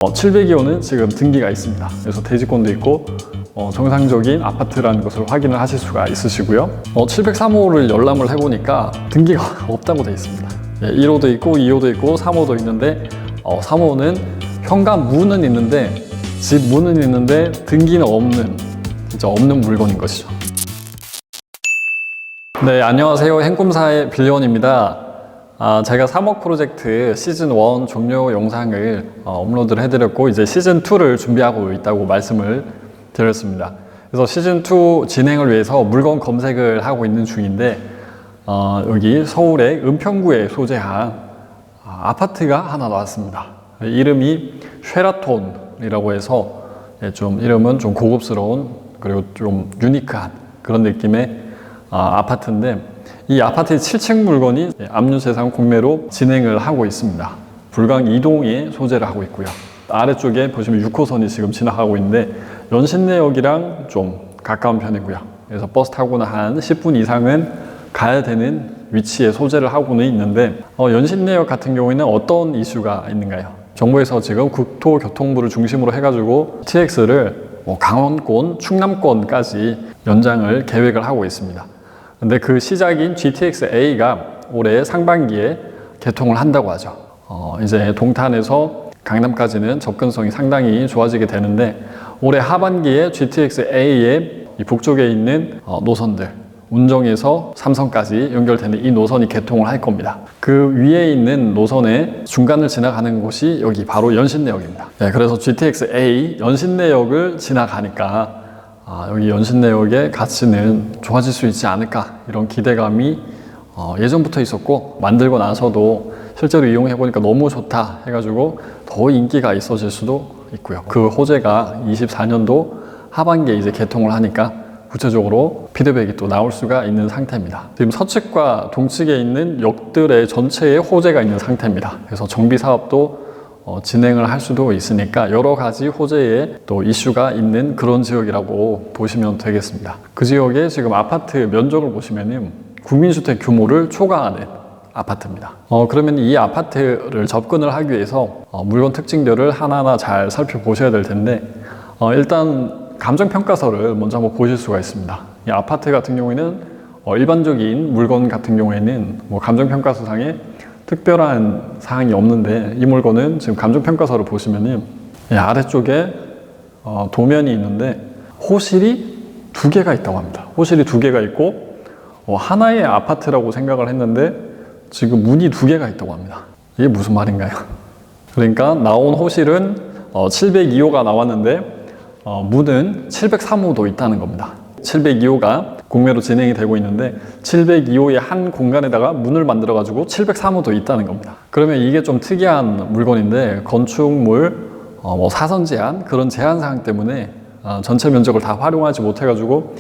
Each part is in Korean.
702호는 지금 등기가 있습니다. 그래서 대지권도 있고 정상적인 아파트라는 것을 확인을 하실 수가 있으시고요. 703호를 열람을 해보니까 등기가 없다고 되어 있습니다. 1호도 있고 2호도 있고 3호도 있는데 3호는 현관문은 있는데 집 문은 있는데 등기는 없는, 진짜 없는 물건인 것이죠. 네, 안녕하세요. 행꿈사의 빌리원입니다. 제가 3억 프로젝트 시즌1 종료 영상을 업로드를 해드렸고 이제 시즌2를 준비하고 있다고 말씀을 드렸습니다. 그래서 시즌2 진행을 위해서 물건 검색을 하고 있는 중인데 여기 서울의 은평구에 소재한 아파트가 하나 나왔습니다. 이름이 쉐라톤이라고 해서 이름은 좀 고급스러운 그리고 좀 유니크한 그런 느낌의 아파트인데 이 아파트의 7층 물건이 압류재산 공매로 진행을 하고 있습니다. 불광 2동에 소재를 하고 있고요. 아래쪽에 보시면 6호선이 지금 지나가고 있는데 연신내역이랑 좀 가까운 편이고요. 그래서 버스 타고는 한 10분 이상은 가야 되는 위치에 소재를 하고는 있는데 연신내역 같은 경우에는 어떤 이슈가 있는가요? 정부에서 지금 국토교통부를 중심으로 해가지고 TX를 강원권, 충남권까지 연장을 계획을 하고 있습니다. 근데 그 시작인 GTX-A가 올해 상반기에 개통을 한다고 하죠. 이제 동탄에서 강남까지는 접근성이 상당히 좋아지게 되는데 올해 하반기에 GTX-A의 이 북쪽에 있는 노선들, 운정에서 삼성까지 연결되는 이 노선이 개통을 할 겁니다. 그 위에 있는 노선의 중간을 지나가는 곳이 여기 바로 연신내역입니다. 네, 그래서 GTX-A 연신내역을 지나가니까 여기 연신내역의 가치는 좋아질 수 있지 않을까 이런 기대감이 예전부터 있었고 만들고 나서도 실제로 이용해 보니까 너무 좋다 해가지고 더 인기가 있어질 수도 있고요. 그 호재가 24년도 하반기에 이제 개통을 하니까 구체적으로 피드백이 또 나올 수가 있는 상태입니다. 지금 서측과 동측에 있는 역들의 전체에 호재가 있는 상태입니다. 그래서 정비 사업도 진행을 할 수도 있으니까 여러 가지 호재에 또 이슈가 있는 그런 지역이라고 보시면 되겠습니다. 그 지역에 지금 아파트 면적을 보시면은 국민주택 규모를 초과하는 아파트입니다. 그러면 이 아파트를 접근을 하기 위해서 물건 특징들을 하나하나 잘 살펴보셔야 될 텐데 일단 감정평가서를 먼저 한번 보실 수가 있습니다. 이 아파트 같은 경우에는 일반적인 물건 같은 경우에는 감정평가서상에 특별한 사항이 없는데 이 물건은 지금 감정평가서를 보시면은 아래쪽에 도면이 있는데 호실이 2개가 있다고 합니다. 호실이 2개가 있고 하나의 아파트라고 생각을 했는데 지금 문이 2개가 있다고 합니다. 이게 무슨 말인가요? 그러니까 나온 호실은 702호가 나왔는데 문은 703호도 있다는 겁니다. 702호가 공매로 진행이 되고 있는데 702호의 한 공간에다가 문을 만들어 가지고 703호도 있다는 겁니다. 그러면 이게 좀 특이한 물건인데 건축물 사선 제한 그런 제한 사항 때문에 전체 면적을 다 활용하지 못해 가지고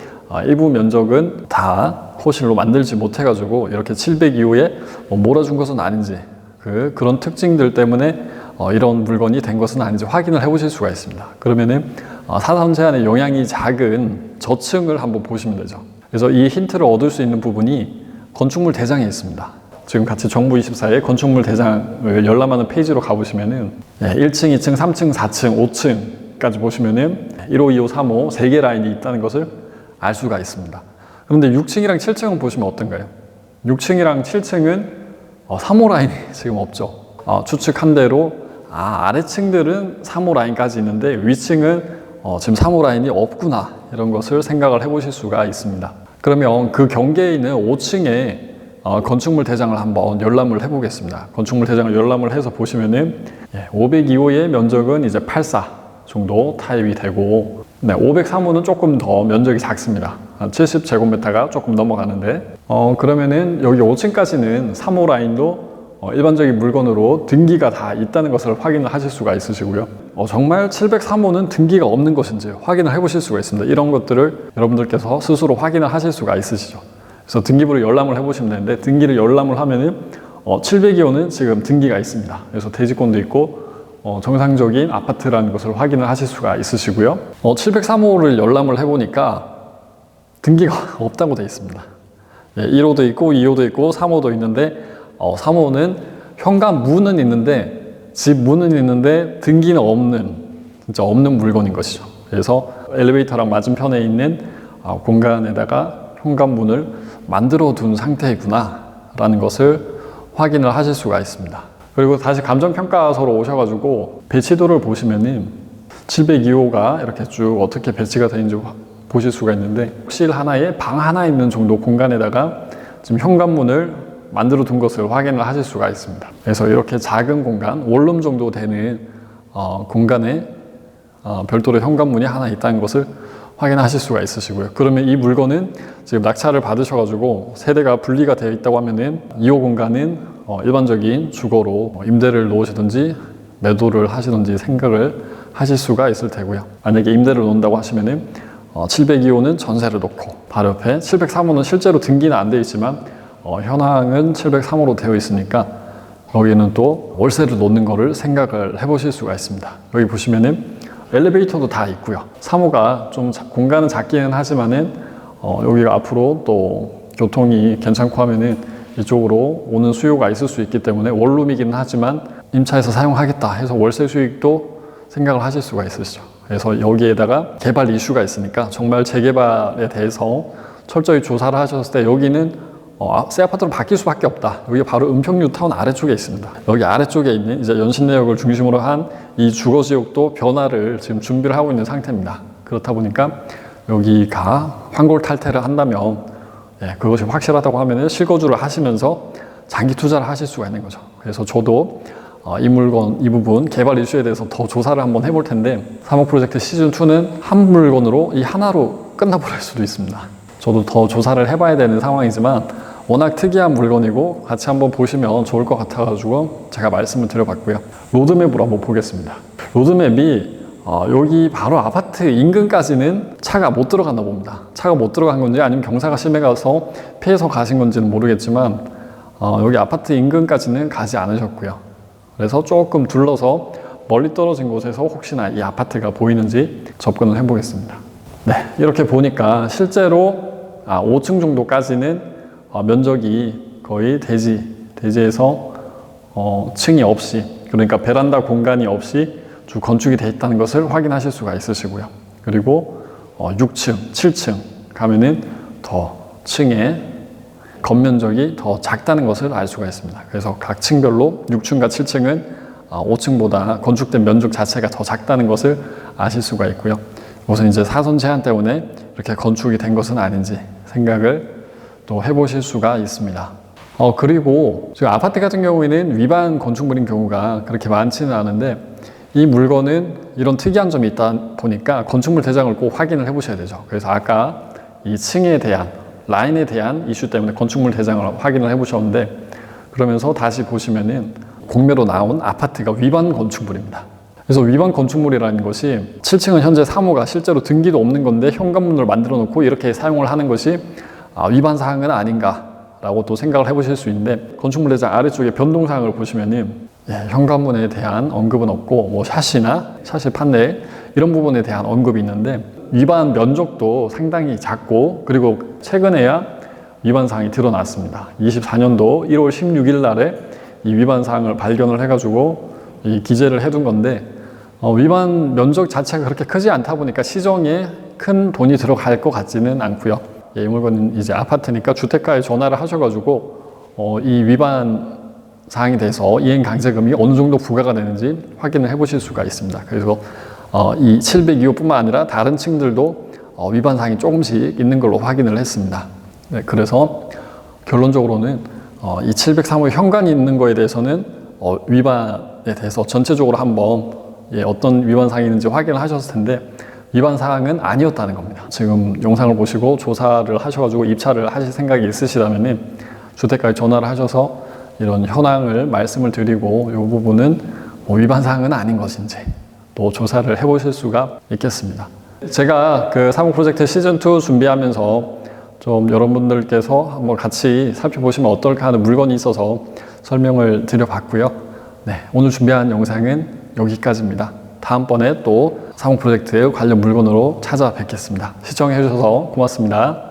일부 면적은 다 호실로 만들지 못해 가지고 이렇게 702호에 몰아준 것은 아닌지 그런 특징들 때문에 이런 물건이 된 것은 아닌지 확인을 해 보실 수가 있습니다. 그러면은 사선 제한의 영향이 작은 저층을 한번 보시면 되죠. 그래서 이 힌트를 얻을 수 있는 부분이 건축물 대장에 있습니다. 지금 같이 정부24의 건축물 대장을 열람하는 페이지로 가보시면은 1층, 2층, 3층, 4층, 5층까지 보시면은 1호, 2호, 3호 3개 라인이 있다는 것을 알 수가 있습니다. 그런데 6층이랑 7층은 보시면 어떤가요? 6층이랑 7층은 3호 라인이 지금 없죠. 추측한 대로 아래층들은 3호 라인까지 있는데 위층은 지금 3호 라인이 없구나 이런 것을 생각을 해보실 수가 있습니다. 그러면 그 경계에 있는 5층에 건축물 대장을 한번 열람을 해보겠습니다. 건축물 대장을 열람을 해서 보시면은 502호의 면적은 이제 84 정도 타입이 되고 503호는 조금 더 면적이 작습니다. 70제곱미터가 조금 넘어가는데 그러면은 여기 5층까지는 3호 라인도 일반적인 물건으로 등기가 다 있다는 것을 확인을 하실 수가 있으시고요. 정말 703호는 등기가 없는 것인지 확인을 해보실 수가 있습니다. 이런 것들을 여러분들께서 스스로 확인을 하실 수가 있으시죠. 그래서 등기부를 열람을 해보시면 되는데 등기를 열람을 하면은 702호는 지금 등기가 있습니다. 그래서 대지권도 있고 정상적인 아파트라는 것을 확인을 하실 수가 있으시고요. 703호를 열람을 해보니까 등기가 없다고 되어 있습니다. 1호도 있고 2호도 있고 3호도 있는데 3호는 현관문은 있는데 집 문은 있는데 등기는 없는, 진짜 없는 물건인 것이죠. 그래서 엘리베이터랑 맞은편에 있는 공간에다가 현관문을 만들어 둔 상태이구나 라는 것을 확인을 하실 수가 있습니다. 그리고 다시 감정평가서로 오셔가지고 배치도를 보시면은 702호가 이렇게 쭉 어떻게 배치가 되는지 보실 수가 있는데, 욕실 하나에 방 하나 있는 정도 공간에다가 지금 현관문을 만들어 둔 것을 확인을 하실 수가 있습니다. 그래서 이렇게 작은 공간, 원룸 정도 되는 공간에 별도로 현관문이 하나 있다는 것을 확인하실 수가 있으시고요. 그러면 이 물건은 지금 낙찰을 받으셔가지고 세대가 분리가 되어 있다고 하면은 2호 공간은 일반적인 주거로 임대를 놓으시든지 매도를 하시든지 생각을 하실 수가 있을 테고요. 만약에 임대를 놓는다고 하시면은 702호는 전세를 놓고 바로 옆에 703호는 실제로 등기는 안 되어 있지만 현황은 703호로 되어 있으니까 여기는 또 월세를 놓는 거를 생각을 해보실 수가 있습니다. 여기 보시면은 엘리베이터도 다 있고요. 3호가 좀 공간은 작기는 하지만은 여기가 앞으로 또 교통이 괜찮고 하면은 이쪽으로 오는 수요가 있을 수 있기 때문에 원룸이기는 하지만 임차해서 사용하겠다 해서 월세 수익도 생각을 하실 수가 있으시죠. 그래서 여기에다가 개발 이슈가 있으니까 정말 재개발에 대해서 철저히 조사를 하셨을 때 여기는 새 아파트로 바뀔 수밖에 없다. 여기 바로 은평뉴타운 아래쪽에 있습니다. 여기 아래쪽에 있는 이제 연신내역을 중심으로 한 이 주거지역도 변화를 지금 준비를 하고 있는 상태입니다. 그렇다 보니까 여기가 환골 탈퇴를 한다면 그것이 확실하다고 하면 실거주를 하시면서 장기 투자를 하실 수가 있는 거죠. 그래서 저도 이 물건, 이 부분 개발 이슈에 대해서 더 조사를 한번 해볼 텐데 3억 프로젝트 시즌2는 한 물건으로 이 하나로 끝나버릴 수도 있습니다. 저도 더 조사를 해봐야 되는 상황이지만 워낙 특이한 물건이고 같이 한번 보시면 좋을 것 같아가지고 제가 말씀을 드려봤고요. 로드맵으로 한번 보겠습니다. 로드맵이 여기 바로 아파트 인근까지는 차가 못 들어갔나 봅니다. 차가 못 들어간 건지 아니면 경사가 심해가서 피해서 가신 건지는 모르겠지만 여기 아파트 인근까지는 가지 않으셨고요. 그래서 조금 둘러서 멀리 떨어진 곳에서 혹시나 이 아파트가 보이는지 접근을 해보겠습니다. 네, 이렇게 보니까 실제로 5층 정도까지는 면적이 거의 대지에서 층이 없이, 그러니까 베란다 공간이 없이 쭉 건축이 되어 있다는 것을 확인하실 수가 있으시고요. 그리고 6층, 7층 가면은 더 층의 겉면적이 더 작다는 것을 알 수가 있습니다. 그래서 각 층별로 6층과 7층은 5층보다 건축된 면적 자체가 더 작다는 것을 아실 수가 있고요. 우선 이제 사선 제한 때문에 이렇게 건축이 된 것은 아닌지 생각을 또 해보실 수가 있습니다. 그리고 지금 아파트 같은 경우에는 위반 건축물인 경우가 그렇게 많지는 않은데 이 물건은 이런 특이한 점이 있다 보니까 건축물 대장을 꼭 확인을 해보셔야 되죠. 그래서 아까 이 층에 대한 라인에 대한 이슈 때문에 건축물 대장을 확인을 해보셨는데, 그러면서 다시 보시면은 공매로 나온 아파트가 위반 건축물입니다. 그래서 위반 건축물이라는 것이 7층은 현재 3호가 실제로 등기도 없는 건데 현관문을 만들어 놓고 이렇게 사용을 하는 것이 위반 사항은 아닌가라고 또 생각을 해보실 수 있는데, 건축물 대장 아래쪽에 변동사항을 보시면은 현관문에 대한 언급은 없고 뭐 샤시 판넬 이런 부분에 대한 언급이 있는데 위반 면적도 상당히 작고, 그리고 최근에야 위반 사항이 드러났습니다. 24년도 1월 16일 날에 이 위반 사항을 발견을 해가지고 이 기재를 해둔 건데 위반 면적 자체가 그렇게 크지 않다 보니까 시정에 큰 돈이 들어갈 것 같지는 않고요. 이 물건은 이제 아파트니까 주택가에 전화를 하셔가지고 이 위반 사항에 대해서 이행 강제금이 어느 정도 부과가 되는지 확인을 해보실 수가 있습니다. 그래서 이 702호뿐만 아니라 다른 층들도 위반 사항이 조금씩 있는 걸로 확인을 했습니다. 네, 그래서 결론적으로는 이 703호 현관이 있는 거에 대해서는 위반에 대해서 전체적으로 한번 어떤 위반 사항이 있는지 확인을 하셨을 텐데 위반 사항은 아니었다는 겁니다. 지금 영상을 보시고 조사를 하셔가지고 입찰을 하실 생각이 있으시다면 주택가에 전화를 하셔서 이런 현황을 말씀을 드리고 이 부분은 위반 사항은 아닌 것인지 또 조사를 해보실 수가 있겠습니다. 제가 그 3호 프로젝트 시즌2 준비하면서 좀 여러분들께서 한번 같이 살펴보시면 어떨까 하는 물건이 있어서 설명을 드려봤고요. 네, 오늘 준비한 영상은 여기까지입니다. 다음번에 또 3호 프로젝트의 관련 물건으로 찾아뵙겠습니다. 시청해 주셔서 고맙습니다.